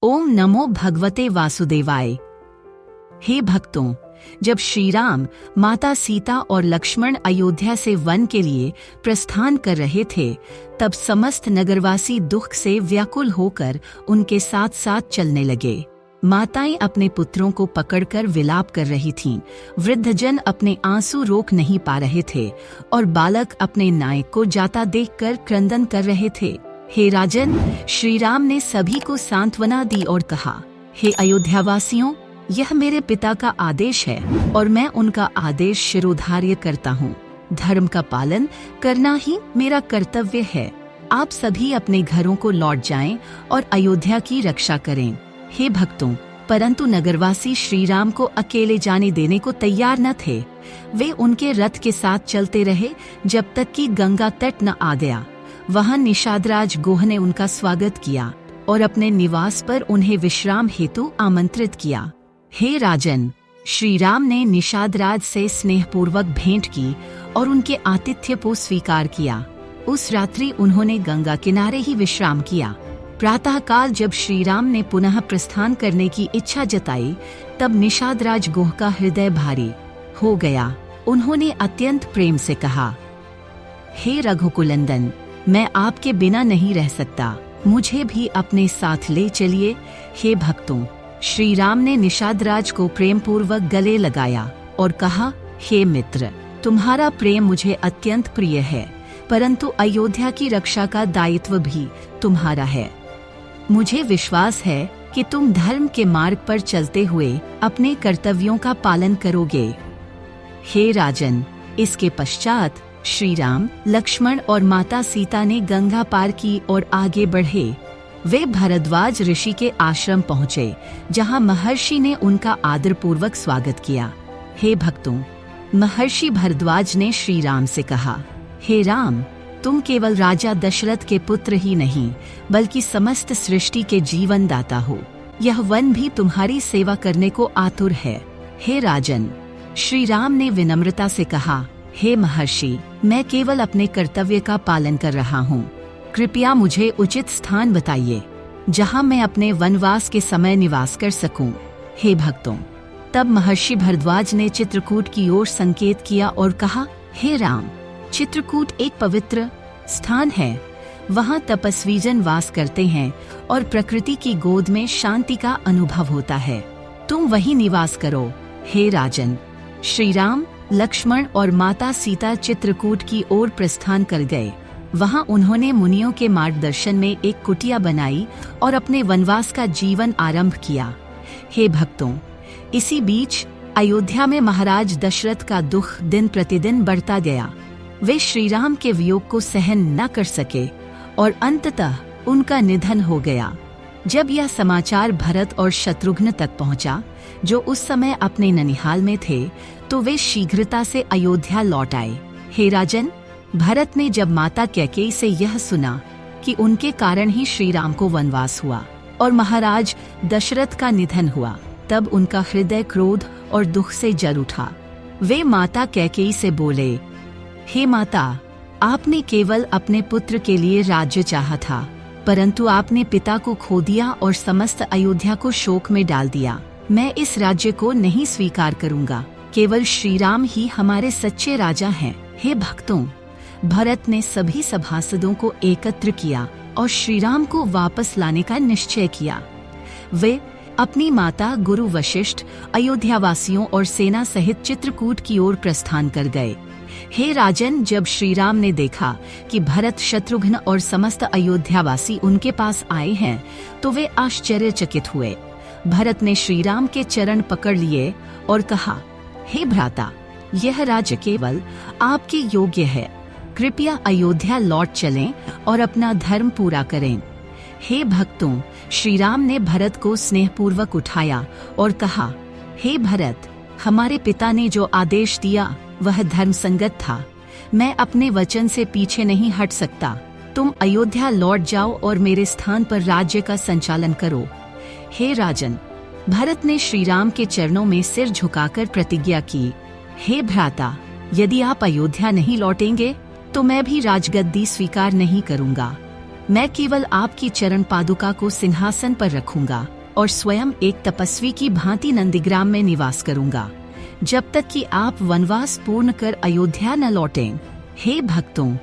ओम नमो भगवते वासुदेवाय। हे भक्तों, जब श्री राम, माता सीता और लक्ष्मण अयोध्या से वन के लिए प्रस्थान कर रहे थे, तब समस्त नगरवासी दुख से व्याकुल होकर उनके साथ साथ चलने लगे। माताएं अपने पुत्रों को पकड़कर विलाप कर रही थीं, वृद्धजन अपने आंसू रोक नहीं पा रहे थे और बालक अपने नायक को जाता देखकर क्रंदन कर रहे थे। हे राजन, श्री राम ने सभी को सांत्वना दी और कहा, हे अयोध्यावासियों, यह मेरे पिता का आदेश है और मैं उनका आदेश शिरोधार्य करता हूँ। धर्म का पालन करना ही मेरा कर्तव्य है। आप सभी अपने घरों को लौट जाएं और अयोध्या की रक्षा करें। हे भक्तों, परंतु नगरवासी श्री राम को अकेले जाने देने को तैयार न थे। वे उनके रथ के साथ चलते रहे जब तक कि गंगा तट न आ गया। वहां निषादराज गोह ने उनका स्वागत किया और अपने निवास पर उन्हें विश्राम हेतु आमंत्रित किया। हे राजन, श्री राम ने निषादराज से स्नेहपूर्वक भेंट की और उनके आतिथ्य को स्वीकार किया। उस रात्रि उन्होंने गंगा किनारे ही विश्राम किया। प्रातःकाल जब श्री राम ने पुनः प्रस्थान करने की इच्छा जताई, तब निषादराज गोह का हृदय भारी हो गया। उन्होंने अत्यंत प्रेम से कहा, हे रघुकुलंदन, मैं आपके बिना नहीं रह सकता, मुझे भी अपने साथ ले चलिए। हे भक्तों, श्री राम ने निषादराज को प्रेम पूर्वक गले लगाया और कहा, हे मित्र, तुम्हारा प्रेम मुझे अत्यंत प्रिय है, परंतु अयोध्या की रक्षा का दायित्व भी तुम्हारा है। मुझे विश्वास है कि तुम धर्म के मार्ग पर चलते हुए अपने कर्तव्यों का पालन करोगे। हे राजन, इसके पश्चात श्री राम, लक्ष्मण और माता सीता ने गंगा पार की और आगे बढ़े। वे भरद्वाज ऋषि के आश्रम पहुँचे, जहाँ महर्षि ने उनका आदरपूर्वक स्वागत किया। हे भक्तों, महर्षि भरद्वाज ने श्री राम से कहा, हे राम, तुम केवल राजा दशरथ के पुत्र ही नहीं, बल्कि समस्त सृष्टि के जीवन दाता हो। यह वन भी तुम्हारी सेवा करने को आतुर है। हे राजन, श्री राम ने विनम्रता से कहा, हे महर्षि, मैं केवल अपने कर्तव्य का पालन कर रहा हूँ। कृपया मुझे उचित स्थान बताइए, जहाँ मैं अपने वनवास के समय निवास कर सकूं। हे भक्तों, तब महर्षि भरद्वाज ने चित्रकूट की ओर संकेत किया और कहा, हे राम, चित्रकूट एक पवित्र स्थान है। वहाँ तपस्वीजन वास करते हैं और प्रकृति की गोद में शांति का अनुभव होता है। तुम वहीं निवास करो। हे राजन, श्री राम, लक्ष्मण और माता सीता चित्रकूट की ओर प्रस्थान कर गए। वहां उन्होंने मुनियों के मार्गदर्शन में एक कुटिया बनाई और अपने वनवास का जीवन आरंभ किया। हे भक्तों, इसी बीच अयोध्या में महाराज दशरथ का दुख दिन प्रतिदिन बढ़ता गया। वे श्री राम के वियोग को सहन न कर सके और अंततः उनका निधन हो गया। जब यह समाचार भरत और शत्रुघ्न तक पहुंचा, जो उस समय अपने ननिहाल में थे, तो वे शीघ्रता से अयोध्या लौट आए। हे राजन, भरत ने जब माता कैकेयी से यह सुना कि उनके कारण ही श्री राम को वनवास हुआ और महाराज दशरथ का निधन हुआ, तब उनका हृदय क्रोध और दुख से जल उठा। वे माता कैकेयी से बोले, हे माता, आपने केवल अपने पुत्र के लिए राज्य चाहा था, परंतु आपने पिता को खो दिया और समस्त अयोध्या को शोक में डाल दिया। मैं इस राज्य को नहीं स्वीकार करूंगा। केवल श्री राम ही हमारे सच्चे राजा हैं। हे भक्तों, भरत ने सभी सभासदों को एकत्र किया और श्री राम को वापस लाने का निश्चय किया। वे अपनी माता गुरु वशिष्ठ, अयोध्यावासियों और सेना सहित चित्रकूट की ओर प्रस्थान कर गए। हे राजन, जब श्री राम ने देखा कि भरत, शत्रुघ्न और समस्त अयोध्यावासी उनके पास आए हैं, तो वे आश्चर्यचकित हुए। भरत ने श्री राम के चरण पकड़ लिए और कहा, हे भ्राता, यह राज्य केवल आपके योग्य है। कृपया अयोध्या लौट चलें और अपना धर्म पूरा करें। हे भक्तों, श्री राम ने भरत को स्नेहपूर्वक उठाया और कहा, हे भरत, हमारे पिता ने जो आदेश दिया वह धर्म संगत था। मैं अपने वचन से पीछे नहीं हट सकता। तुम अयोध्या लौट जाओ और मेरे स्थान पर राज्य का संचालन करो। हे राजन, भरत ने श्री राम के चरणों में सिर झुकाकर प्रतिज्ञा की, हे भ्राता, यदि आप अयोध्या नहीं लौटेंगे तो मैं भी राजगद्दी स्वीकार नहीं करूंगा। मैं केवल आपकी चरण पादुका को सिंहासन पर रखूंगा और स्वयं एक तपस्वी की भांति नंदीग्राम में निवास करूंगा, जब तक कि आप वनवास पूर्ण कर अयोध्या न लौटें। हे भक्तों,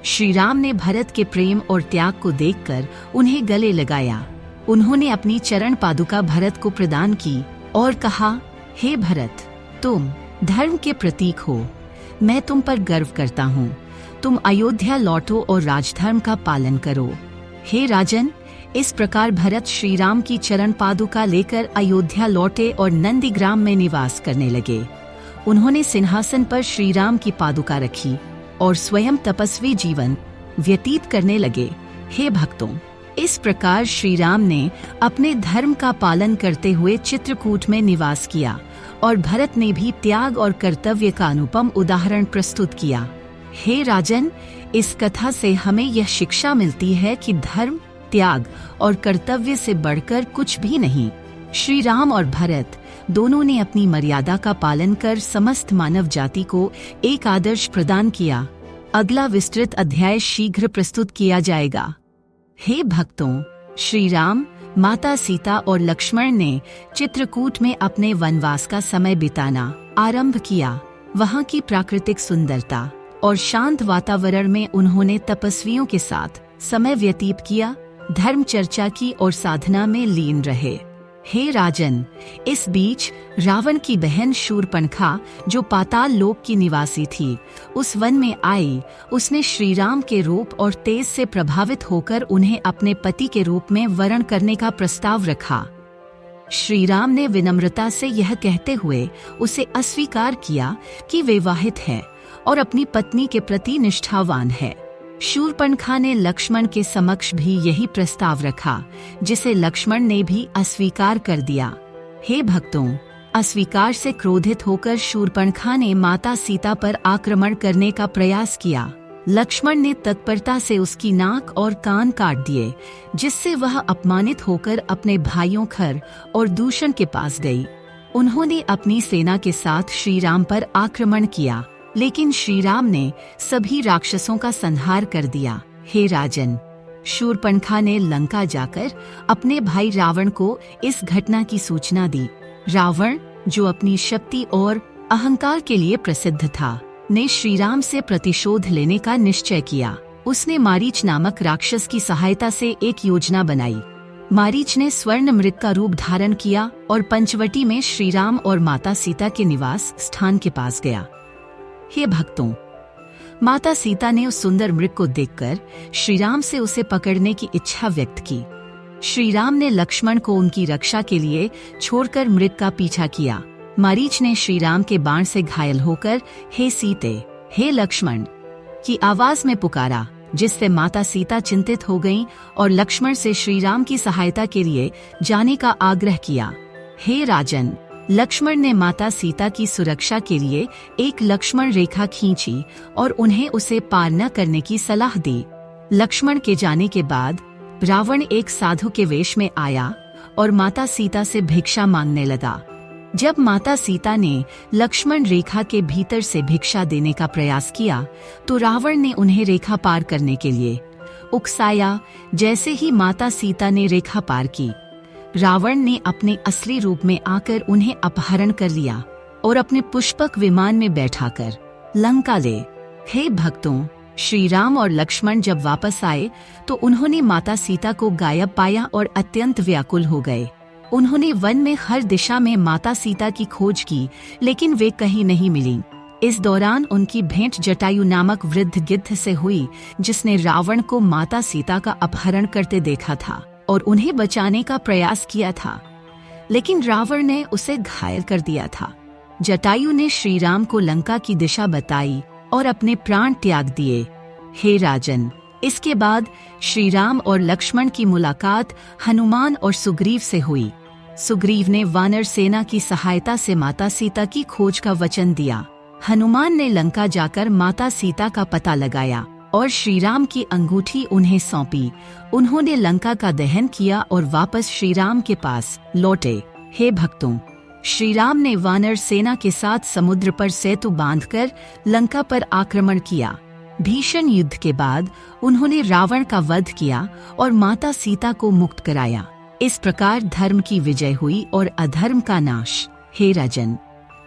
श्री राम ने भरत के प्रेम और त्याग को देखकर उन्हें गले लगाया। उन्होंने अपनी चरण पादुका भरत को प्रदान की और कहा, हे भरत, तुम धर्म के प्रतीक हो। मैं तुम पर गर्व करता हूँ। तुम अयोध्या लौटो और राजधर्म का पालन करो। हे राजन, इस प्रकार भरत श्री राम की चरण पादुका लेकर अयोध्या लौटे और नंदीग्राम में निवास करने लगे। उन्होंने सिंहासन पर श्री राम की पादुका रखी और स्वयं तपस्वी जीवन व्यतीत करने लगे। हे भक्तों, इस प्रकार श्री राम ने अपने धर्म का पालन करते हुए चित्रकूट में निवास किया और भरत ने भी त्याग और कर्तव्य का अनुपम उदाहरण प्रस्तुत किया। हे राजन, इस कथा से हमें यह शिक्षा मिलती है कि धर्म, त्याग और कर्तव्य से बढ़कर कुछ भी नहीं। श्री राम और भरत दोनों ने अपनी मर्यादा का पालन कर समस्त मानव जाति को एक आदर्श प्रदान किया। अगला विस्तृत अध्याय शीघ्र प्रस्तुत किया जाएगा। हे भक्तों, श्री राम, माता सीता और लक्ष्मण ने चित्रकूट में अपने वनवास का समय बिताना आरंभ किया। वहाँ की प्राकृतिक सुंदरता और शांत वातावरण में उन्होंने तपस्वियों के साथ समय व्यतीत किया, धर्म चर्चा की और साधना में लीन रहे। हे राजन, इस बीच रावण की बहन शूर्पणखा, जो पाताल लोक की निवासी थी, उस वन में आई। उसने श्री राम के रूप और तेज से प्रभावित होकर उन्हें अपने पति के रूप में वरण करने का प्रस्ताव रखा। श्री राम ने विनम्रता से यह कहते हुए उसे अस्वीकार किया कि विवाहित है और अपनी पत्नी के प्रति निष्ठावान है। शूर्पणखा ने लक्ष्मण के समक्ष भी यही प्रस्ताव रखा, जिसे लक्ष्मण ने भी अस्वीकार कर दिया। हे भक्तों, अस्वीकार से क्रोधित होकर शूर्पणखा ने माता सीता पर आक्रमण करने का प्रयास किया। लक्ष्मण ने तत्परता से उसकी नाक और कान काट दिए, जिससे वह अपमानित होकर अपने भाइयों खर और दूषण के पास गई। उन्होंने अपनी सेना के साथ श्री राम पर आक्रमण किया, लेकिन श्री राम ने सभी राक्षसों का संहार कर दिया। हे राजन, शूर्पणखा ने लंका जाकर अपने भाई रावण को इस घटना की सूचना दी। रावण, जो अपनी शक्ति और अहंकार के लिए प्रसिद्ध था, ने श्री राम से प्रतिशोध लेने का निश्चय किया। उसने मारीच नामक राक्षस की सहायता से एक योजना बनाई। मारीच ने स्वर्ण मृग का रूप धारण किया और पंचवटी में श्री राम और माता सीता के निवास स्थान के पास गया। हे भक्तों, माता सीता ने उस सुंदर मृग को देखकर श्री राम से उसे पकड़ने की इच्छा व्यक्त की। श्री राम ने लक्ष्मण को उनकी रक्षा के लिए छोड़कर मृग का पीछा किया। मारीच ने श्री राम के बाण से घायल होकर हे सीते, हे लक्ष्मण की आवाज में पुकारा, जिससे माता सीता चिंतित हो गईं और लक्ष्मण से श्री राम की सहायता के लिए जाने का आग्रह किया। हे राजन, लक्ष्मण ने माता सीता की सुरक्षा के लिए एक लक्ष्मण रेखा खींची और उन्हें उसे पार न करने की सलाह दी। लक्ष्मण के जाने के बाद रावण एक साधु के वेश में आया और माता सीता से भिक्षा मांगने लगा। जब माता सीता ने लक्ष्मण रेखा के भीतर से भिक्षा देने का प्रयास किया, तो रावण ने उन्हें रेखा पार करने के लिए उकसाया। जैसे ही माता सीता ने रेखा पार की, रावण ने अपने असली रूप में आकर उन्हें अपहरण कर लिया और अपने पुष्पक विमान में बैठाकर लंका ले। हे भक्तों, श्री राम और लक्ष्मण जब वापस आए तो उन्होंने माता सीता को गायब पाया और अत्यंत व्याकुल हो गए। उन्होंने वन में हर दिशा में माता सीता की खोज की, लेकिन वे कहीं नहीं मिली। इस दौरान उनकी भेंट जटायु नामक वृद्ध गिद्ध से हुई, जिसने रावण को माता सीता का अपहरण करते देखा था और उन्हें बचाने का प्रयास किया था, लेकिन रावण ने उसे घायल कर दिया था। जटायु ने श्री राम को लंका की दिशा बताई और अपने प्राण त्याग दिए। हे राजन, इसके बाद श्री राम और लक्ष्मण की मुलाकात हनुमान और सुग्रीव से हुई। सुग्रीव ने वानर सेना की सहायता से माता सीता की खोज का वचन दिया। हनुमान ने लंका जाकर माता सीता का पता लगाया और श्री राम की अंगूठी उन्हें सौंपी। उन्होंने लंका का दहन किया और वापस श्री राम के पास लौटे। हे भक्तों, श्री राम ने वानर सेना के साथ समुद्र पर सेतु बांधकर लंका पर आक्रमण किया। भीषण युद्ध के बाद उन्होंने रावण का वध किया और माता सीता को मुक्त कराया। इस प्रकार धर्म की विजय हुई और अधर्म का नाश। हे राजन,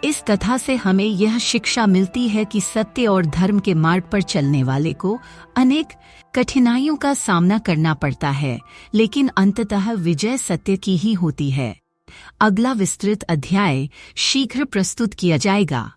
इस कथा से हमें यह शिक्षा मिलती है कि सत्य और धर्म के मार्ग पर चलने वाले को अनेक कठिनाइयों का सामना करना पड़ता है, लेकिन अंततः विजय सत्य की ही होती है। अगला विस्तृत अध्याय शीघ्र प्रस्तुत किया जाएगा।